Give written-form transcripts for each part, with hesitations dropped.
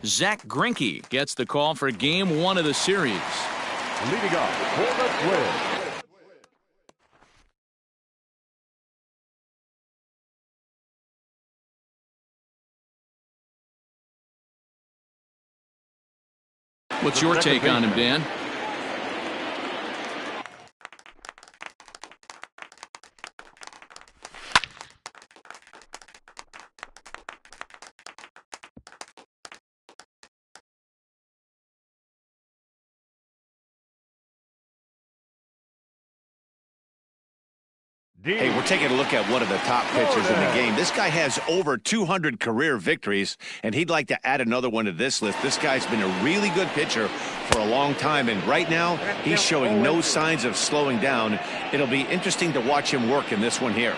Zach Greinke gets the call for Game 1 of the series. Leading up for the Twins. What's your take on him, Dan? Hey, we're taking a look at one of the top pitchers in the game. This guy has over 200 career victories, and he'd like to add another one to this list. This guy's been a really good pitcher for a long time, and right now he's showing no signs of slowing down. It'll be interesting to watch him work in this one here.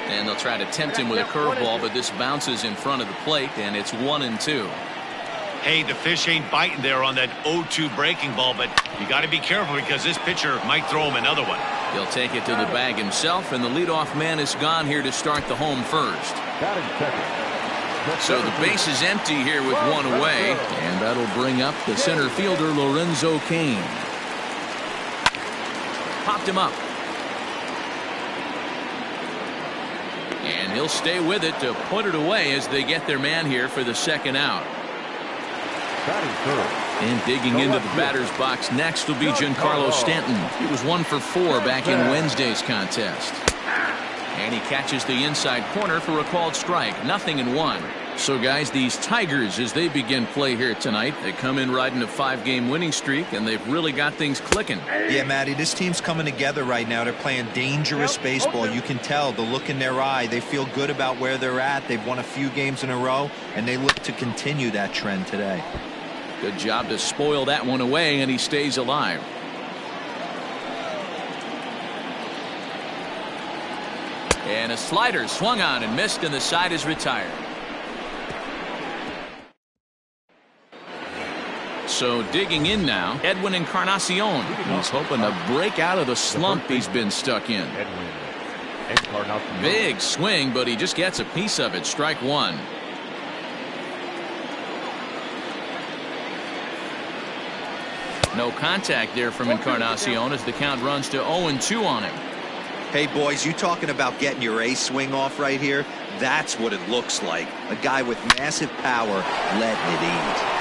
And they'll try to tempt him with a curveball, but this bounces in front of the plate, and it's 1-2. Hey, the fish ain't biting there on that 0-2 breaking ball, but you got to be careful because this pitcher might throw him another one. He'll take it to the bag himself, and the leadoff man is gone here to start the home first. So the base is empty here with one away, and that'll bring up the center fielder, Lorenzo Cain. Popped him up. And he'll stay with it to put it away as they get their man here for the second out. And digging into the batter's box next will be Giancarlo Stanton. He was 1 for 4 back in Wednesday's contest. And he catches the inside corner for a called strike. 0-1. So, guys, these Tigers, as they begin play here tonight, they come in riding a 5-game winning streak, and they've really got things clicking. Yeah, Matty, this team's coming together right now. They're playing dangerous baseball. You can tell the look in their eye. They feel good about where they're at. They've won a few games in a row, and they look to continue that trend today. Good job to spoil that one away, and he stays alive. And a slider swung on and missed, and the side is retired. So digging in now, Edwin Encarnacion. He's hoping to break out of the slump he's been stuck in. Big swing, but he just gets a piece of it. Strike one. No contact there from Encarnacion as the count runs to 0-2 on him. Hey, boys, you talking about getting your ace swing off right here? That's what it looks like. A guy with massive power letting it eat.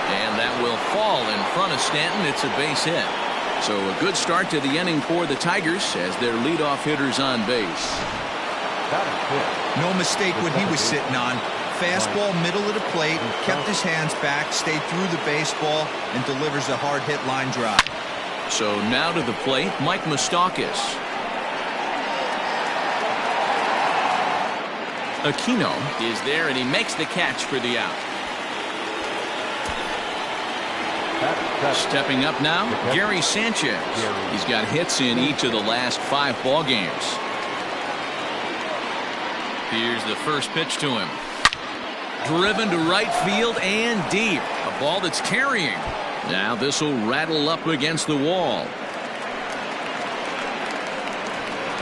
And that will fall in front of Stanton. It's a base hit. So a good start to the inning for the Tigers as their leadoff hitter's on base. No mistake what he was sitting on. Fastball, middle of the plate, kept his hands back, stayed through the baseball, and delivers a hard-hit line drive. So now to the plate, Mike Moustakas. Aquino is there, and he makes the catch for the out. Stepping up now, Gary Sanchez. He's got hits in each of the last 5 ball games. Here's the first pitch to him. Driven to right field and deep. A ball that's carrying. Now this will rattle up against the wall.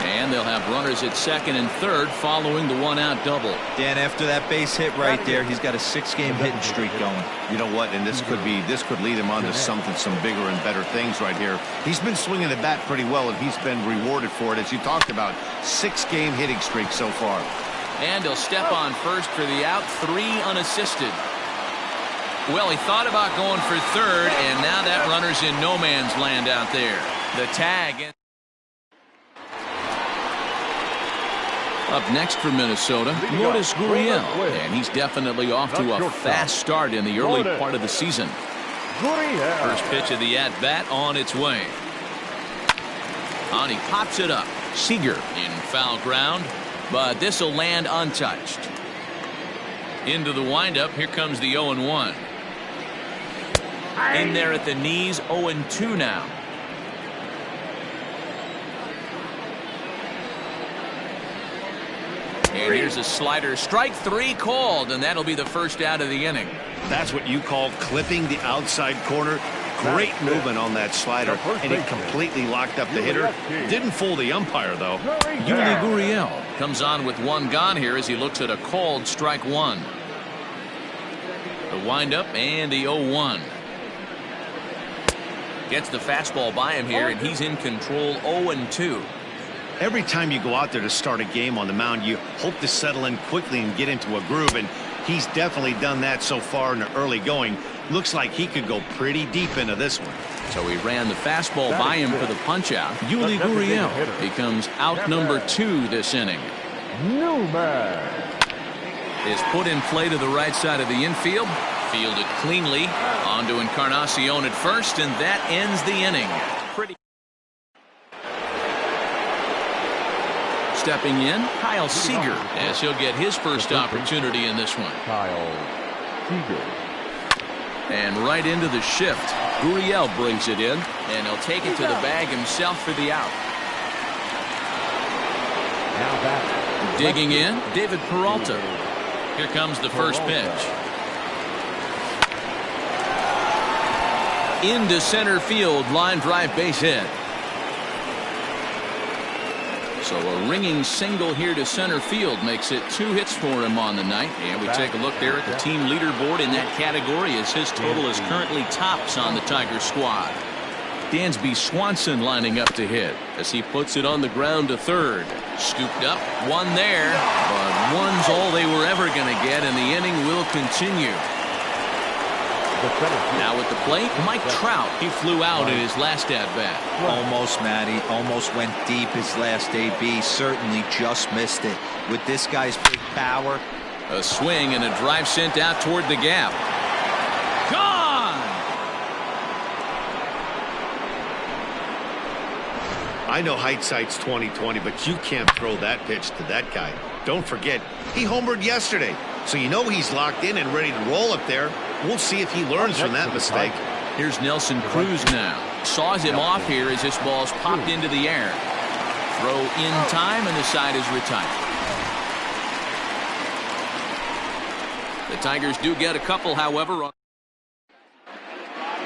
And they'll have runners at second and third following the 1-out double. Dan, after that base hit right there, he's got a 6-game hitting streak going. You know what? And this could lead him on to some bigger and better things right here. He's been swinging the bat pretty well, and he's been rewarded for it, as you talked about. 6-game hitting streak so far. And he'll step on first for the out, 3 unassisted. Well, he thought about going for third, and now that runner's in no man's land out there. The tag. Up next for Minnesota, Lourdes Gurriel, and he's definitely off to a fast start in the early part of the season. First pitch of the at-bat on its way. And he pops it up. Seager in foul ground, but this will land untouched. Into the windup, here comes the 0-1. In there at the knees, 0-2 now. And here's a slider. Strike 3 called, and that'll be the first out of the inning. That's what you call clipping the outside corner. Great movement on that slider, and it completely locked up the hitter. Didn't fool the umpire, though. Yuli Gurriel comes on with one gone here as he looks at a called strike one. The windup and the 0-1. Gets the fastball by him here, and he's in control. 0-2. Every time you go out there to start a game on the mound, you hope to settle in quickly and get into a groove, and he's definitely done that so far in the early going. Looks like he could go pretty deep into this one. So he ran the fastball by him for the punch-out. Yuli Gurriel becomes out number 2 this inning. Newman Is put in play to the right side of the infield. Fielded cleanly. On to Encarnacion at first, and that ends the inning. Stepping in, Kyle Seager, as he'll get his first opportunity in this one. Kyle Seager. And right into the shift. Gurriel brings it in, and he'll take it to the bag himself for the out. Now back. Digging in, David Peralta. Here comes the first pitch. Into center field, line drive, base hit. So a ringing single here to center field makes it 2 hits for him on the night. And we take a look there at the team leaderboard in that category as his total is currently tops on the Tiger squad. Dansby Swanson lining up to hit as he puts it on the ground to third. Scooped up, one there, but one's all they were ever going to get, and the inning will continue. Now at the plate, Mike Trout. He flew out in his last at-bat. Almost, Matty. Almost went deep his last AB. Certainly just missed it. With this guy's big power. A swing and a drive sent out toward the gap. Gone! I know hindsight's 20/20, but you can't throw that pitch to that guy. Don't forget, he homered yesterday, so you know he's locked in and ready to roll up there. We'll see if he learns from that mistake. Here's Nelson Cruz now. Saws him off here as this ball's popped into the air. Throw in time, and the side is retired. The Tigers do get a couple, however.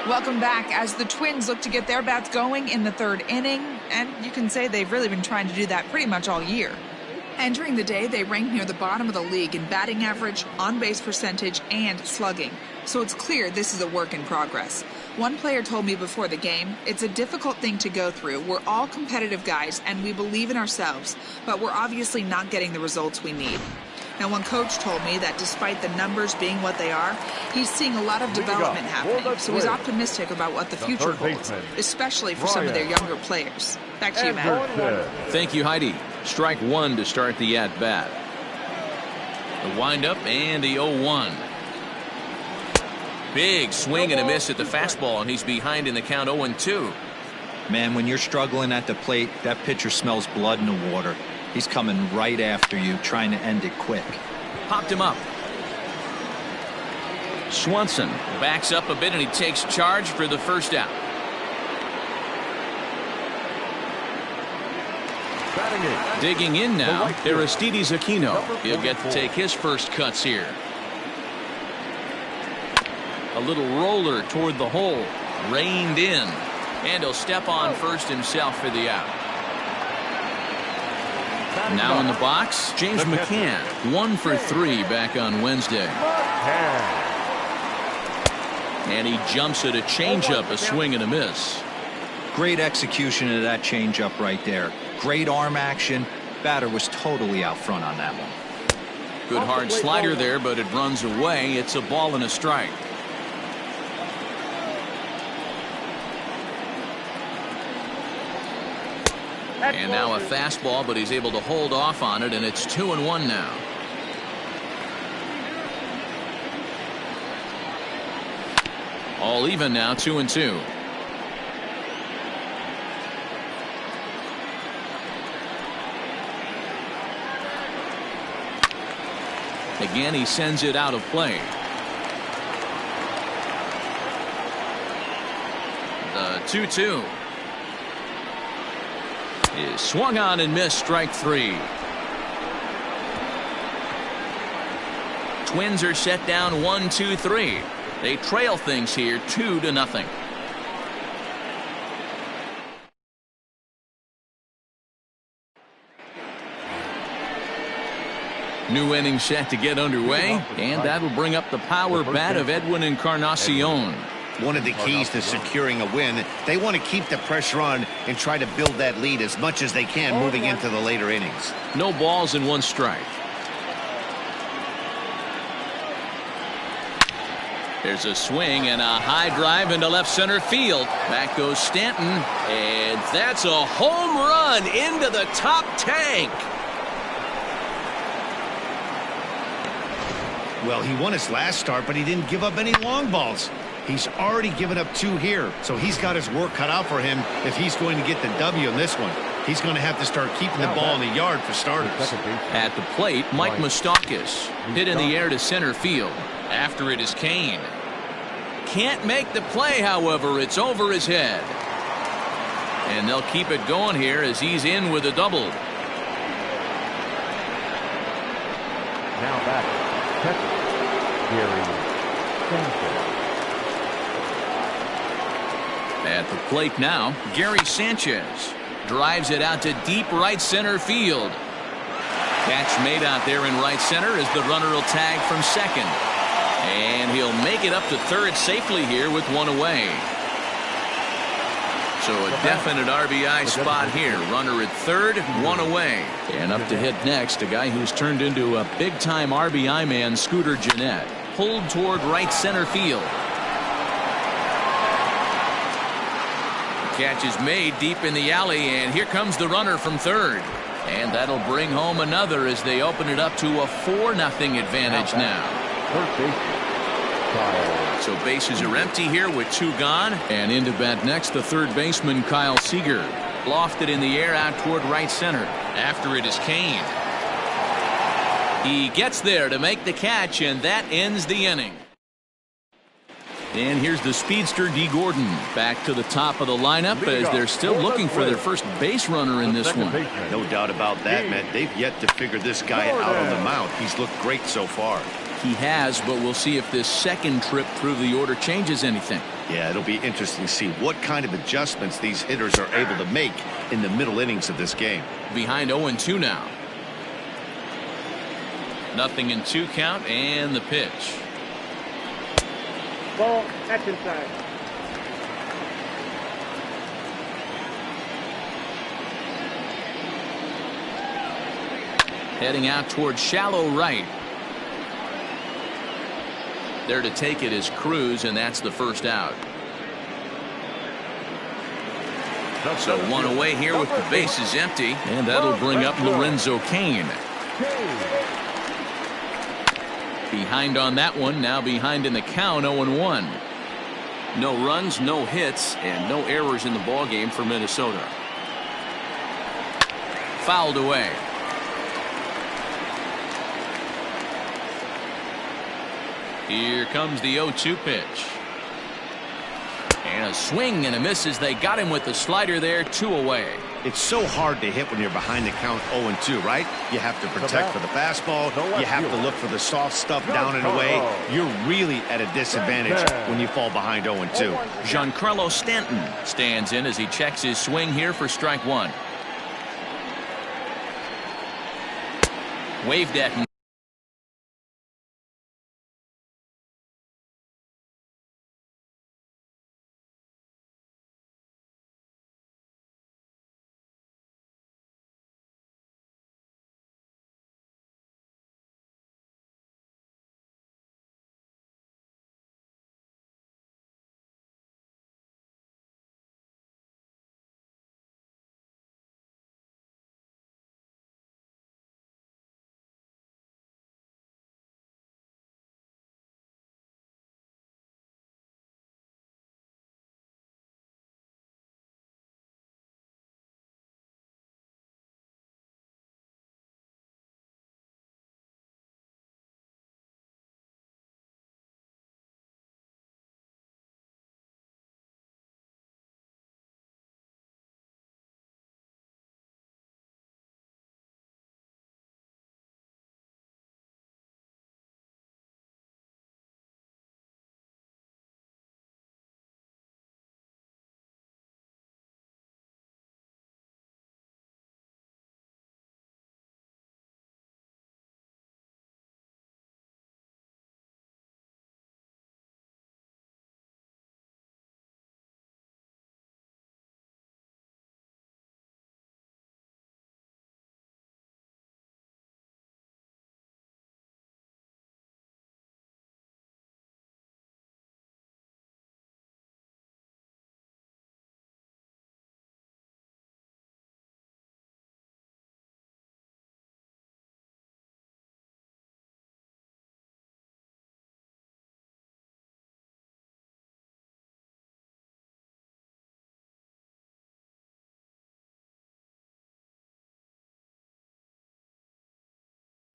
Welcome back as the Twins look to get their bats going in the 3rd inning, and you can say they've really been trying to do that pretty much all year. Entering the day, they rank near the bottom of the league in batting average, on-base percentage, and slugging. So it's clear this is a work in progress. One player told me before the game, it's a difficult thing to go through. We're all competitive guys, and we believe in ourselves, but we're obviously not getting the results we need. Now, one coach told me that despite the numbers being what they are, he's seeing a lot of development happening, so he's optimistic about what the future holds, especially for some of their younger players. Back to you, Matt. Thank you, Heidi. Strike one to start the at-bat. The windup and the 0-1. Big swing and a miss at the fastball, and he's behind in the count 0-2. Man, when you're struggling at the plate, that pitcher smells blood in the water. He's coming right after you, trying to end it quick. Popped him up. Swanson backs up a bit, and he takes charge for the first out. Digging in now, Aristides Aquino. He'll get to take his first cuts here. A little roller toward the hole. Reined in. And he'll step on first himself for the out. Now in the box, James McCann. 1 for 3 back on Wednesday. And he jumps at a changeup, a swing and a miss. Great execution of that changeup right there. Great arm action. Batter was totally out front on that one. Good hard slider there, but it runs away. It's a ball and a strike. And now a fastball, but he's able to hold off on it, and it's 2-1 now. All even now, 2-2. Again, he sends it out of play. The 2-2 is swung on and missed, strike 3. Twins are set down 1-2-3. They trail things here 2-0. new inning set to get underway, and that'll bring up the power bat of Edwin Encarnacion. One of the keys to securing a win, they want to keep the pressure on and try to build that lead as much as they can moving into the later innings. No balls and 1 strike. There's a swing and a high drive into left center field. Back goes Stanton, and that's a home run into the top tank. Well, he won his last start, but he didn't give up any long balls. He's already given up 2 here, so he's got his work cut out for him if he's going to get the W in this one. He's going to have to start keeping the ball in the yard for starters. At the plate, Mike Moustakas hit in the air to center field. After it is Kane. Can't make the play, however. It's over his head. And they'll keep it going here as he's in with a double. Now back, catcher, Gary Sanchez. At the plate now, Gary Sanchez drives it out to deep right center field. Catch made out there in right center as the runner will tag from second. And he'll make it up to third safely here with 1 away. So a definite RBI spot here. Runner at third, 1 away. And up to hit next, a guy who's turned into a big-time RBI man, Scooter Gennett. Pulled toward right center field. Catch is made deep in the alley, and here comes the runner from third. And that'll bring home another as they open it up to a 4-0 advantage now. So bases are empty here with 2 gone. And into bat next, the third baseman, Kyle Seager. Lofted in the air out toward right center. After it is Kane. He gets there to make the catch, and that ends the inning. And here's the speedster D. Gordon back to the top of the lineup as they're still looking for their first base runner in this one. No doubt about that, man. They've yet to figure this guy out on the mound. He's looked great so far. He has, but we'll see if this second trip through the order changes anything. Yeah, it'll be interesting to see what kind of adjustments these hitters are able to make in the middle innings of this game. Behind 0-2 now. 0-2 count, and the pitch. Ball, that's inside. Heading out towards shallow right. There to take it is Cruz, and that's the first out. So 1 away here with the bases empty, and that'll bring up Lorenzo Cain. Behind on that one, now behind in the count, 0-1. No runs, no hits, and no errors in the ballgame for Minnesota. Fouled away. Here comes the 0-2 pitch. And a swing and a miss as they got him with the slider there, 2 away. It's so hard to hit when you're behind the count 0-2, right? You have to protect for the fastball. You have to look for the soft stuff down and away. You're really at a disadvantage when you fall behind 0-2. Giancarlo Stanton stands in as he checks his swing here for strike 1. Waved at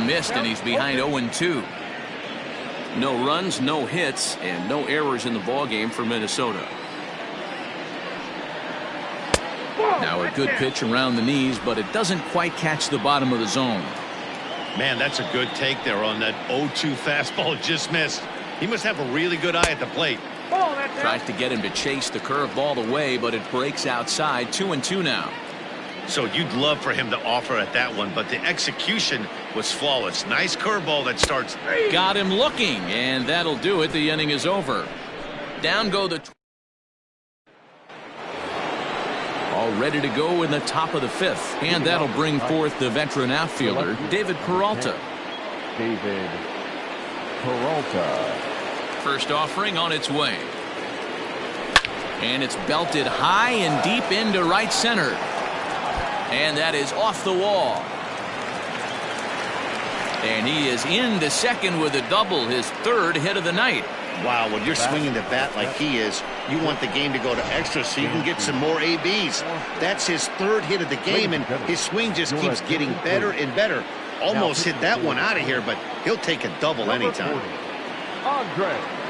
Missed, and he's behind 0-2. No runs, no hits, and no errors in the ballgame for Minnesota. Now a good pitch around the knees, but it doesn't quite catch the bottom of the zone. Man, that's a good take there on that 0-2 fastball. Just missed. He must have a really good eye at the plate. Tries to get him to chase the curveball away, but it breaks outside. 2-2 now. So you'd love for him to offer at that one, but the execution was flawless. Nice curveball that starts. Got him looking, and that'll do it. The inning is over. Down go the all ready to go in the top of the fifth, and that'll bring forth the veteran outfielder David Peralta. David Peralta. First offering on its way, and it's belted high and deep into right center, and that is off the wall, and he is into second with a double, his third hit of the night. Wow, when you're swinging the bat like he is, you want the game to go to extra so you can get some more ABs. That's his third hit of the game, and his swing just keeps getting better and better. Almost hit that one out of here, but he'll take a double anytime.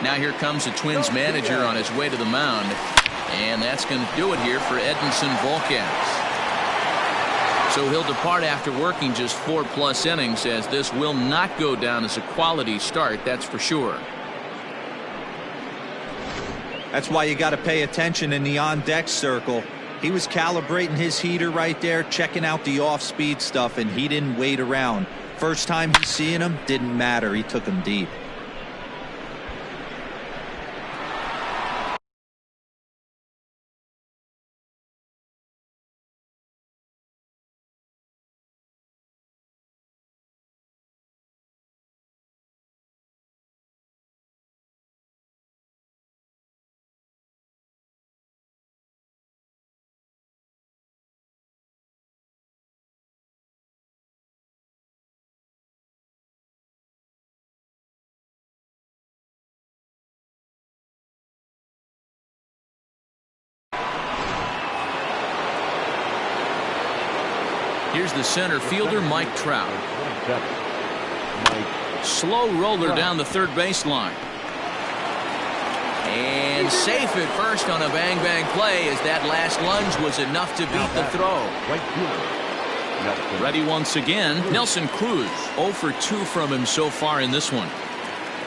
Now here comes the Twins manager on his way to the mound, and that's going to do it here for Edinson Volquez. So he'll depart after working just 4+ innings, as this will not go down as a quality start, that's for sure. That's why you got to pay attention in the on-deck circle. He was calibrating his heater right there, checking out the off-speed stuff, and he didn't wait around. First time he's seeing him, didn't matter. He took him deep. Here's the center fielder, Mike Trout. Slow roller down the third baseline. And safe at first on a bang-bang play, as that last lunge was enough to beat the throw. Ready once again, Nelson Cruz. 0 for 2 from him so far in this one.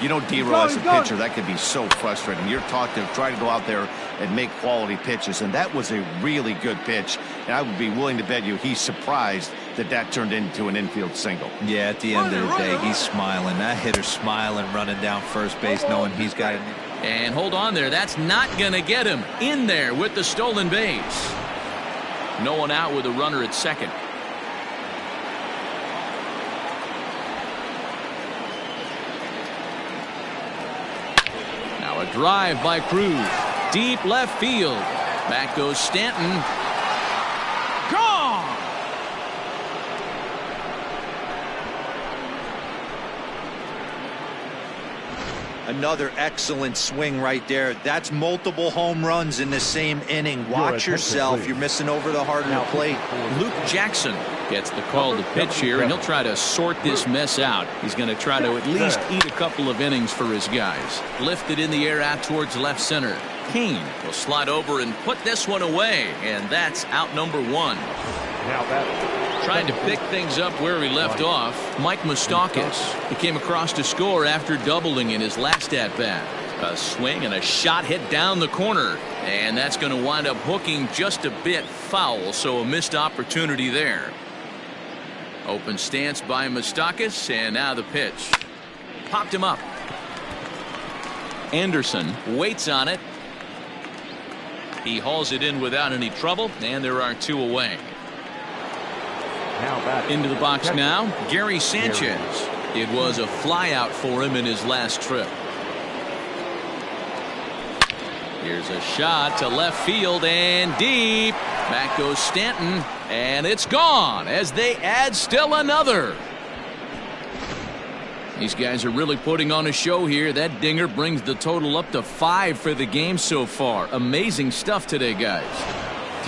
You know, D-Row, as a pitcher, that could be so frustrating. You're taught to try to go out there and make quality pitches, and that was a really good pitch. And I would be willing to bet you he's surprised that that turned into an infield single. Yeah, at the end of the day, he's smiling. That hitter's smiling, running down first base, knowing he's got it. And hold on there. That's not going to get him in there with the stolen base. No one out with a runner at second. A drive by Cruz, deep left field. Back goes Stanton. Gone. Another excellent swing right there. That's multiple home runs in the same inning. Watch yourself. You're missing over the heart of the plate. Luke Jackson gets the call to pitch here, and he'll try to sort this mess out. He's going to try to at least eat a couple of innings for his guys. Lifted in the air out towards left center. Kane will slide over and put this one away, and that's out number 1. Trying to pick things up where he left off, Mike Moustakas. He came across to score after doubling in his last at-bat. A swing and a shot hit down the corner, and that's going to wind up hooking just a bit foul, so a missed opportunity there. Open stance by Moustakas, and now the pitch. Popped him up. Anderson waits on it. He hauls it in without any trouble, and there are 2 away. Into the box now, Gary Sanchez. It was a flyout for him in his last trip. Here's a shot to left field and deep. Back goes Stanton, and it's gone as they add still another. These guys are really putting on a show here. That dinger brings the total up to 5 for the game so far. Amazing stuff today, guys.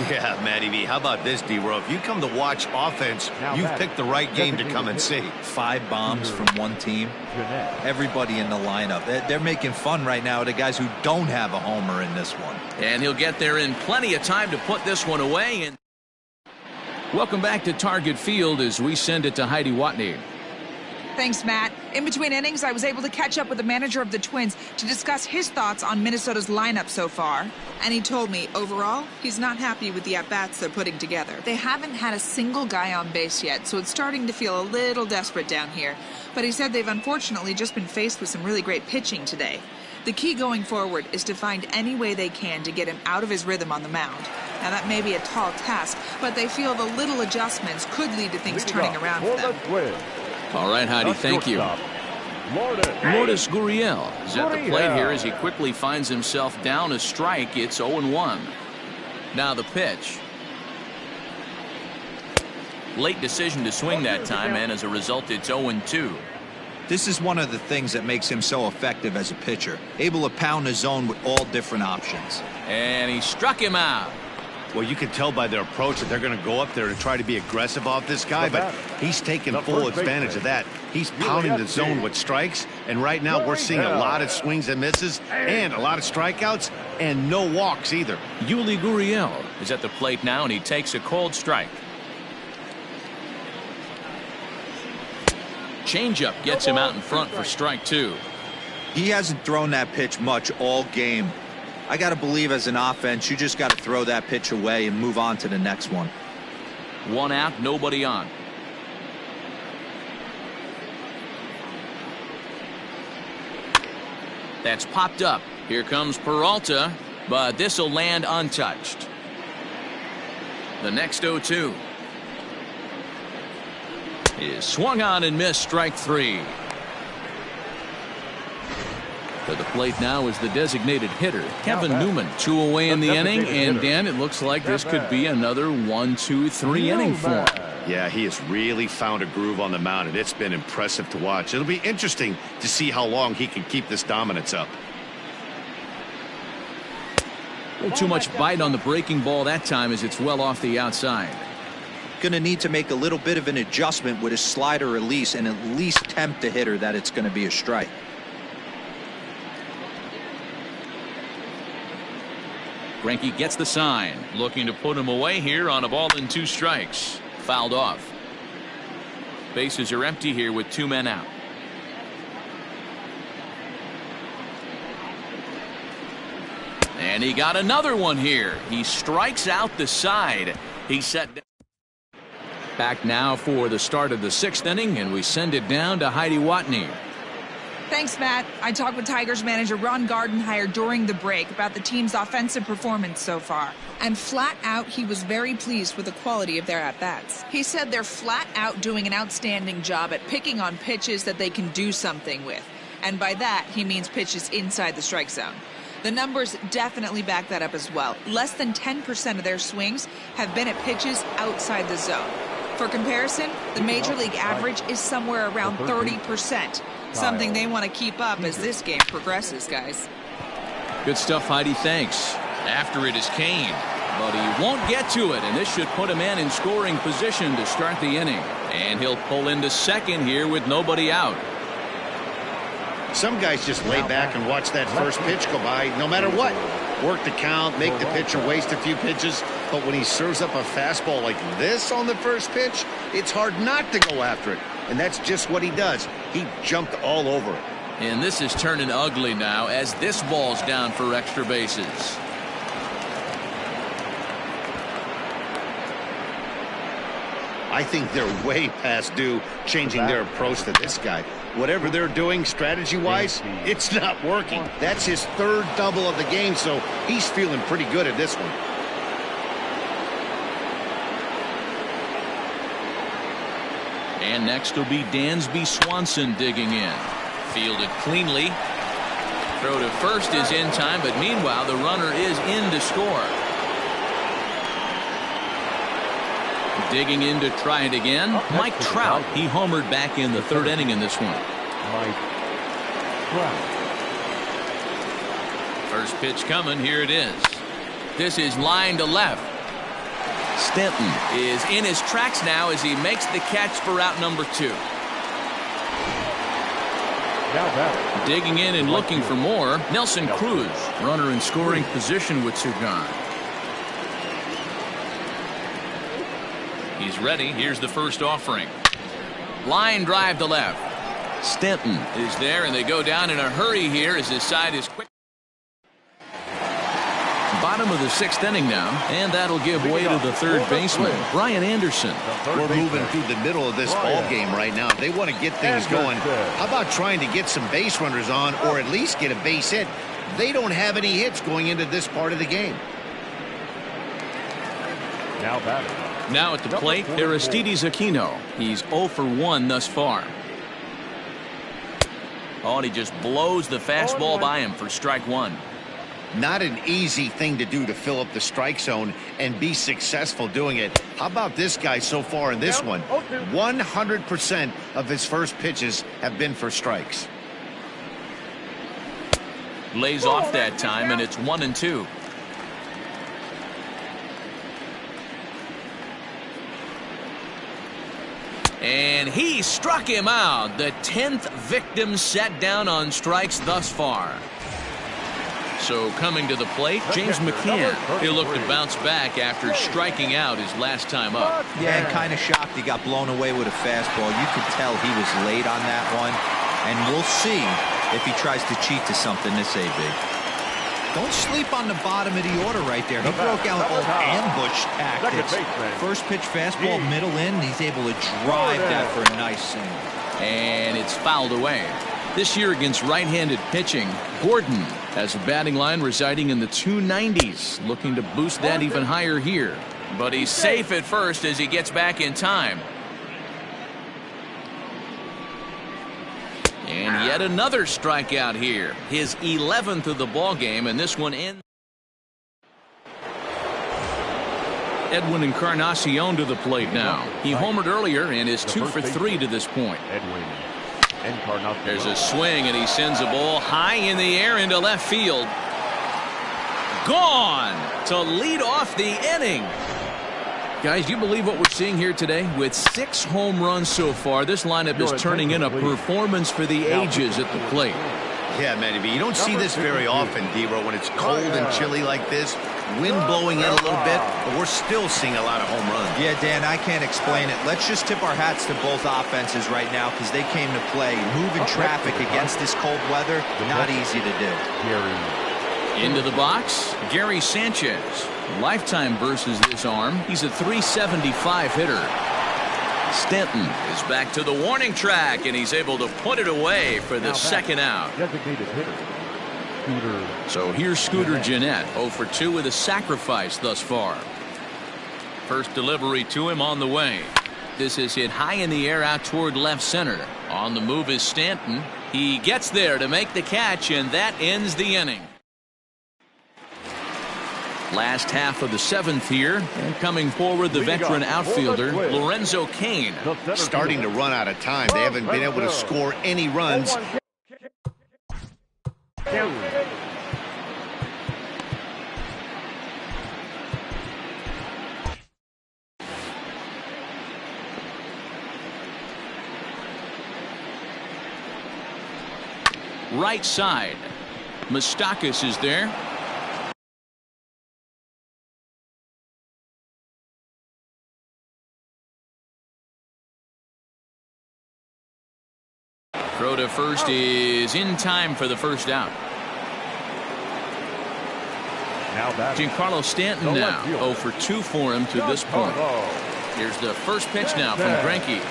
Yeah, Matty V. How about this, D-Row? If you come to watch offense, you've picked the right game to come and see. 5 bombs from one team. Everybody in the lineup. They're making fun right now of the guys who don't have a homer in this one. And he'll get there in plenty of time to put this one away. And welcome back to Target Field as we send it to Heidi Watney. Thanks, Matt. In between innings, I was able to catch up with the manager of the Twins to discuss his thoughts on Minnesota's lineup so far. And he told me, overall, he's not happy with the at-bats they're putting together. They haven't had a single guy on base yet, so it's starting to feel a little desperate down here. But he said they've unfortunately just been faced with some really great pitching today. The key going forward is to find any way they can to get him out of his rhythm on the mound. Now, that may be a tall task, but they feel the little adjustments could lead to things turning around for them. All right, Heidi, thank you. Lourdes Gurriel is at the plate here as he quickly finds himself down a strike. It's 0-1. Now the pitch. Late decision to swing that time, and as a result, it's 0-2. This is one of the things that makes him so effective as a pitcher. Able to pound the zone with all different options. And he struck him out. Well, you can tell by their approach that they're going to go up there and try to be aggressive off this guy, but he's taking full advantage of that. He's pounding the zone with strikes, and right now we're seeing a lot of swings and misses and a lot of strikeouts and no walks either. Yuli Gurriel is at the plate now, and he takes a cold strike. Changeup gets him out in front for strike 2. He hasn't thrown that pitch much all game. I got to believe as an offense, you just got to throw that pitch away and move on to the next one. 1 out, nobody on. That's popped up. Here comes Peralta, but this will land untouched. The next 0-2 is swung on and missed, strike 3. To the plate now is the designated hitter, Kevin Newman. 2 away in the inning, and Dan, it looks like this could be another 1-2-3 inning for him. Yeah, he has really found a groove on the mound, and it's been impressive to watch. It'll be interesting to see how long he can keep this dominance up. A little too much bite on the breaking ball that time as it's well off the outside. Going to need to make a little bit of an adjustment with his slider release and at least tempt the hitter that it's going to be a strike. Greinke gets the sign, looking to put him away here on a ball and 2 strikes. Fouled off. Bases are empty here with 2 men out. And he got another one here. He strikes out the side. He's set down. Back now for the start of the 6th inning, and we send it down to Heidi Watney. Thanks, Matt. I talked with Tigers manager Ron Gardenhire during the break about the team's offensive performance so far. And flat out, he was very pleased with the quality of their at-bats. He said they're flat out doing an outstanding job at picking on pitches that they can do something with. And by that, he means pitches inside the strike zone. The numbers definitely back that up as well. Less than 10% of their swings have been at pitches outside the zone. For comparison, the Major League average is somewhere around 30%. Something they want to keep up as this game progresses, guys. Good stuff, Heidi. Thanks. After it is Kane, but he won't get to it, and this should put a man in scoring position to start the inning. And he'll pull into second here with nobody out. Some guys just lay back and watch that first pitch go by no matter what. Work the count, make the pitcher waste a few pitches, but when he serves up a fastball like this on the first pitch, it's hard not to go after it. And that's just what he does. He jumped all over it. And this is turning ugly now as this ball's down for extra bases. I think they're way past due changing their approach to this guy. Whatever they're doing strategy-wise, it's not working. That's his 3rd double of the game, so he's feeling pretty good at this one. And next will be Dansby Swanson digging in. Fielded cleanly. Throw to first is in time, but meanwhile the runner is in to score. Digging in to try it again. Mike Trout. He homered back in the 3rd inning in this one. Mike Trout. First pitch coming. Here it is. This is line to left. Stanton is in his tracks now as he makes the catch for out number 2. Digging in and looking for more, Nelson Cruz, runner in scoring position with 2 gone. He's ready. Here's the first offering. Line drive to left. Stanton is there, and they go down in a hurry here as his side is quick. Bottom of the 6th inning now, and that'll give way to the third baseman, Brian Anderson. We're moving through the middle of this ball game right now. They want to get things going. How about trying to get some base runners on, or at least get a base hit? They don't have any hits going into this part of the game. Now at the plate, Aristides Aquino. He's 0 for 1 thus far. Oh, and he just blows the fastball by him for strike 1. Not an easy thing to do to fill up the strike zone and be successful doing it. How about this guy so far in this one? 100% of his first pitches have been for strikes. Lays off that time, and it's 1-2. And he struck him out. The 10th victim set down on strikes thus far. So coming to the plate, James McCann. He'll look to bounce back after striking out his last time up. Yeah, and kind of shocked he got blown away with a fastball. You could tell he was late on that one. And we'll see if he tries to cheat to something this AB. Don't sleep on the bottom of the order right there. He broke out old ambush tactics. First pitch fastball, middle in. He's able to drive that for a nice single. And it's fouled away. This year against right-handed pitching, Gordon has a batting line residing in the 290s, looking to boost that even higher here. But he's safe at first as he gets back in time. And yet another strikeout here. His 11th of the ball game, and this one ends. Edwin Encarnacion to the plate now. He homered earlier and is 2 for 3 to this point. There's a swing, and he sends a ball high in the air into left field. Gone to lead off the inning. Guys, do you believe what we're seeing here today? With 6 home runs so far, this lineup is turning in a performance for the ages at the plate. Yeah, Matty B, you don't see this very often, D-Ro, when it's cold and chilly like this. Wind blowing in a little bit, but we're still seeing a lot of home runs. Yeah, Dan, I can't explain it. Let's just tip our hats to both offenses right now because they came to play. Moving traffic against this cold weather, not easy to do. Into the box, Gary Sanchez. Lifetime versus this arm. He's a .375 hitter. Stanton is back to the warning track, and he's able to put it away for the second out. So here's Scooter Gennett, 0 for 2 with a sacrifice thus far. First delivery to him on the way. This is hit high in the air out toward left center. On the move is Stanton. He gets there to make the catch, and that ends the inning. Last half of the 7th here, and coming forward, the veteran outfielder Lorenzo Cain. Starting to run out of time. They haven't been able to score any runs. Right side. Moustakas is there. Throw to first is in time for the first out. Giancarlo Stanton now 0 for 2 for him to this point. Here's the first pitch now from Greinke.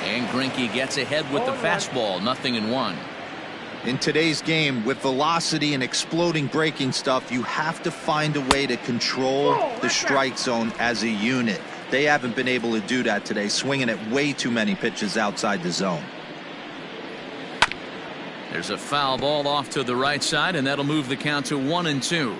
And Greinke gets ahead with the fastball, 0-1. In today's game, with velocity and exploding breaking stuff, you have to find a way to control the strike zone as a unit. They haven't been able to do that today, swinging at way too many pitches outside the zone. There's a foul ball off to the right side, and that'll move the count to 1-2.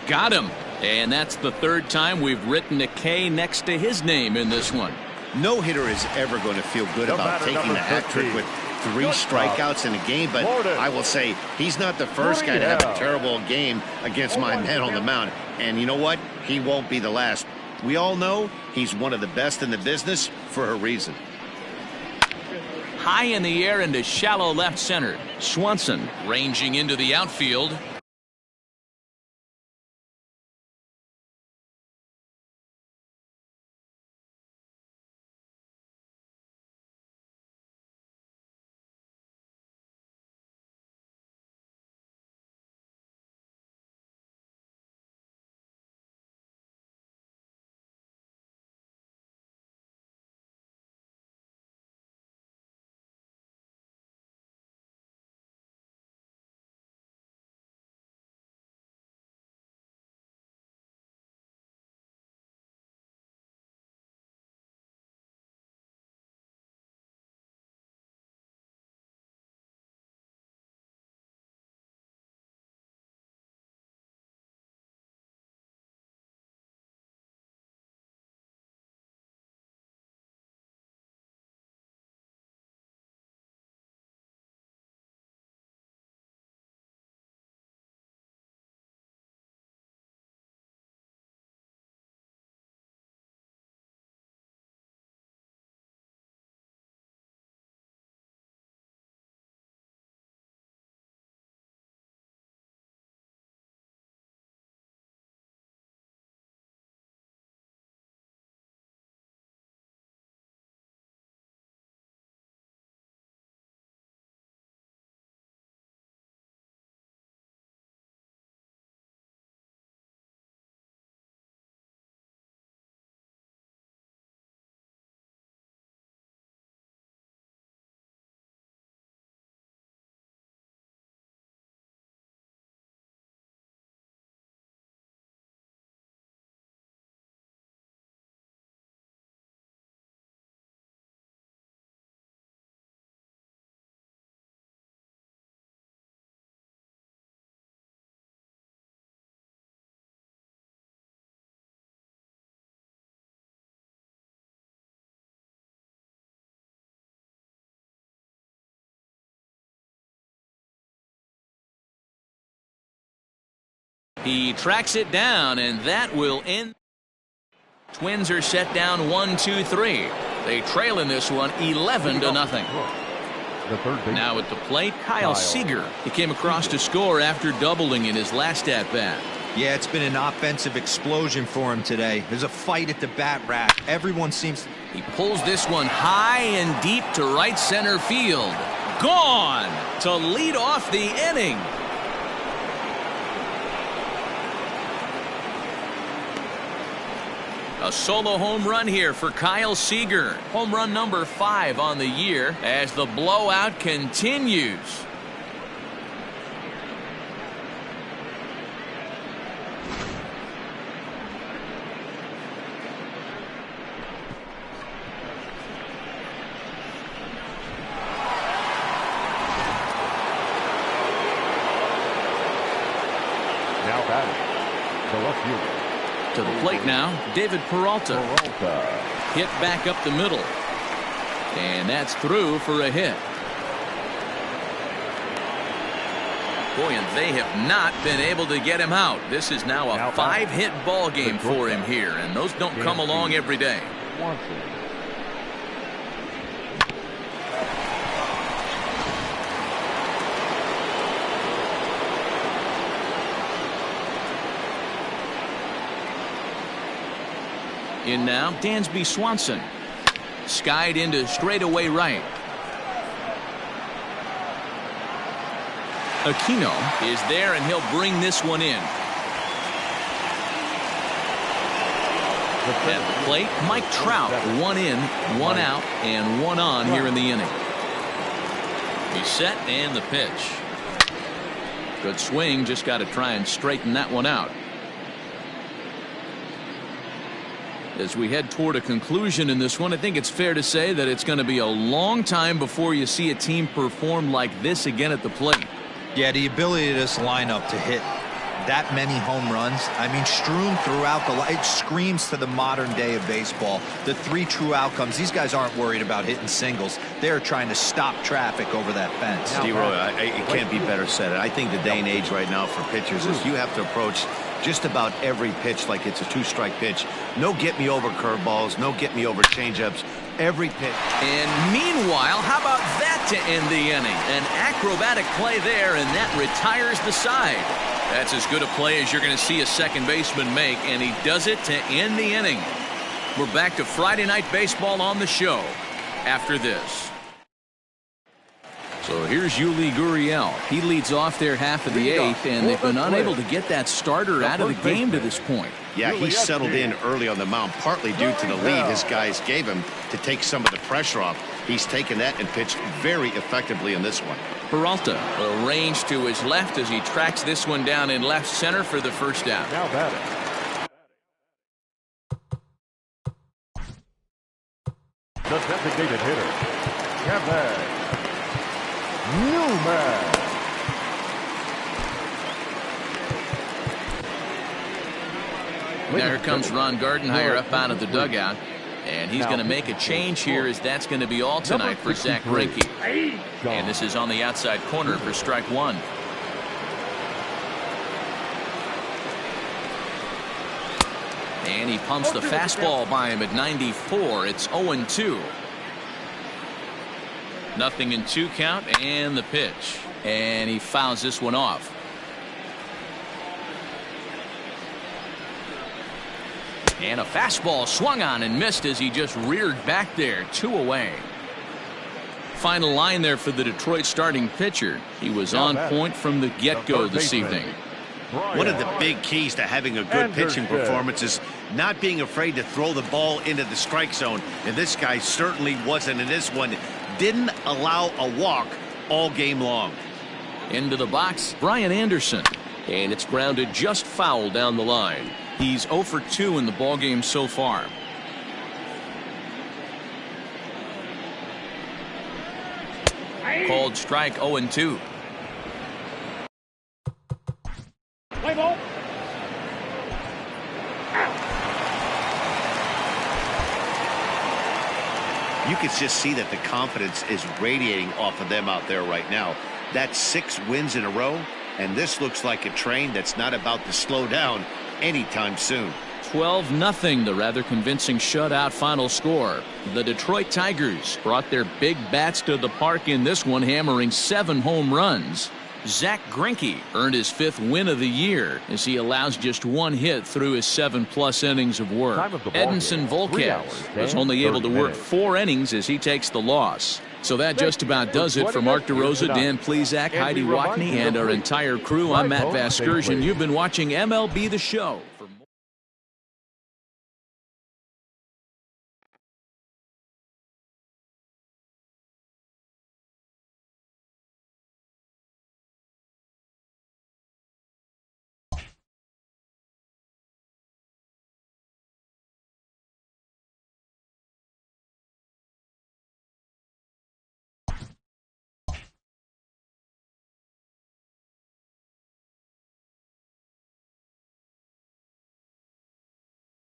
Got him. And that's the 3rd time we've written a K next to his name in this one. No hitter is ever going to feel good about taking the hat trick with 3 strikeouts in a game, but I will say he's not the first guy to have a terrible game against my men on the mound. And you know what? He won't be the last. We all know he's one of the best in the business for a reason. High in the air into shallow left center. Swanson ranging into the outfield. He tracks it down, and that will end. Twins are set down 1-2-3. They trail in this one 11-0. Now at the plate, Kyle Seager. He came across to score after doubling in his last at-bat. Yeah, it's been an offensive explosion for him today. There's a fight at the bat rack. Everyone seems... He pulls this one high and deep to right center field. Gone to lead off the inning. A solo home run here for Kyle Seager. Home run number 5 on the year as the blowout continues. Now batting, the left fielder. To the plate now, David Peralta. Hit back up the middle. And that's through for a hit. Boy, and they have not been able to get him out. This is now a 5-hit ball game for him here, and those don't come along every day. In now, Dansby Swanson. Skied into straightaway right. Aquino is there, and he'll bring this one in. At the plate, Mike Trout. 1 in, 1 out, and 1 on here in the inning. He's set, and the pitch. Good swing, just got to try and straighten that one out. As we head toward a conclusion in this one, I think it's fair to say that it's going to be a long time before you see a team perform like this again at the plate. Yeah, the ability of this lineup to hit that many home runs, I mean, strewn throughout it screams to the modern day of baseball. The 3 true outcomes. These guys aren't worried about hitting singles. They're trying to stop traffic over that fence. Dertroit, it can't be better said. I think the day and age right now for pitchers is you have to approach just about every pitch like it's a 2-strike pitch. No get-me-over curveballs, no get-me-over changeups. Every pitch. And meanwhile, how about that to end the inning? An acrobatic play there, and that retires the side. That's as good a play as you're going to see a second baseman make, and he does it to end the inning. We're back to Friday Night Baseball on the show after this. So here's Yuli Gurriel. He leads off their half of the 8th, and they've been unable to get that starter out of the game to this point. Yeah, he settled in early on the mound, partly due to the lead his guys gave him to take some of the pressure off. He's taken that and pitched very effectively in this one. Peralta, a range to his left as he tracks this one down in left center for the first out. Now batting. The designated hitter, Kevin Newman. Now here comes Ron Gardenhire up out of the dugout. And he's going to make a change here, as that's going to be all tonight for Zach Greinke. And this is on the outside corner for strike 1. And he pumps the fastball by him at 94. It's 0-2. 0-2 count, and the pitch. And he fouls this one off. And a fastball swung on and missed as he just reared back there. 2 away. Final line there for the Detroit starting pitcher. He was on point from the get-go this evening. One of the big keys to having a good pitching performance is not being afraid to throw the ball into the strike zone. And this guy certainly wasn't in this one. Didn't allow a walk all game long. Into the box, Brian Anderson. And it's grounded just foul down the line. He's 0 for 2 in the ballgame so far. Called strike 0-2. Play ball. You can just see that the confidence is radiating off of them out there right now. That's 6 wins in a row, and this looks like a train that's not about to slow down anytime soon. 12-0, the rather convincing shutout final score. The Detroit Tigers brought their big bats to the park in this one, hammering 7 home runs. Zach Greinke earned his 5th win of the year as he allows just 1 hit through his 7+ innings of work. Edinson Volquez was only able to work 4 innings as he takes the loss. So that just about does it for Mark DeRosa, Dan Plesac, Heidi Watney, and our entire crew. I'm Matt Vasgersian. You've been watching MLB The Show.